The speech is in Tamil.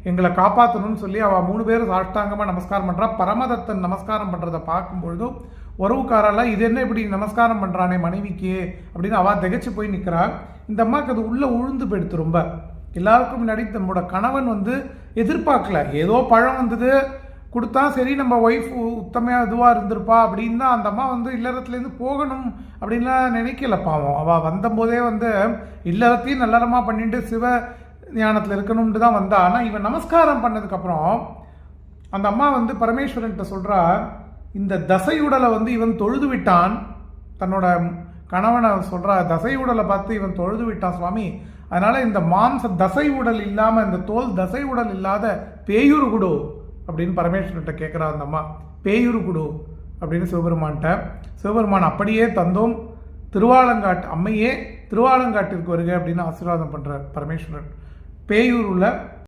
எங்களை காப்பாற்றணும்னு சொல்லி அவள் 3 பேரும் சாஷ்டாங்கமாக நமஸ்காரம் பண்ணுறா. பரமதத்தன் நமஸ்காரம் பண்ணுறதை பார்க்கும்பொழுதும் உறவுக்காரெல்லாம் இது என்ன இப்படி நமஸ்காரம் பண்ணுறானே மனைவிக்கு அப்படின்னு அவள் திகைச்சு போய் நிற்கிறாள். இந்த அம்மாவுக்கு அது உள்ளே உழுந்து போயிடுத்து. ரொம்ப எல்லாருக்கும் முன்னாடி தன்னோட கணவன் எதிர்பார்க்கல, ஏதோ பழம் வந்தது கொடுத்தா சரி நம்ம ஒய்ஃப் உத்தமையாக இதுவாக இருந்திருப்பா அப்படின்னு தான் அந்த அம்மா இல்லறத்துலேருந்து போகணும் அப்படின்லாம் நினைக்கல. பாவம் அவள் வந்தபோதே இல்லறத்தையும் நல்லறமாக பண்ணிட்டு சிவ ஞானத்தில் இருக்கணும்னு தான் வந்தா. ஆனால் இவன் நமஸ்காரம் பண்ணதுக்கப்புறம் அந்த அம்மா பரமேஸ்வரன்கிட்ட சொல்கிறா, இந்த தசையுடலை இவன் தொழுது விட்டான். தன்னோட கணவனை சொல்கிறா, தசையுடலை பார்த்து இவன் தொழுது விட்டான் சுவாமி, அதனால் இந்த மாம்ச தசை உடல் இல்லாமல் இந்த தோல் தசை உடல் இல்லாத பேயுரு குடு அப்படின்னு பரமேஸ்வரன்கிட்ட கேட்குறா அந்த அம்மா. பேயுரு குடு அப்படின்னு சிவபெருமான்கிட்ட. சிவபெருமான் அப்படியே தந்தோம், திருவாலங்காட்டு அம்மையே திருவாலங்காட்டிற்கு வருக அப்படின்னு ஆசீர்வாதம் பண்ணுறார் பரமேஸ்வரன். பேயூரில்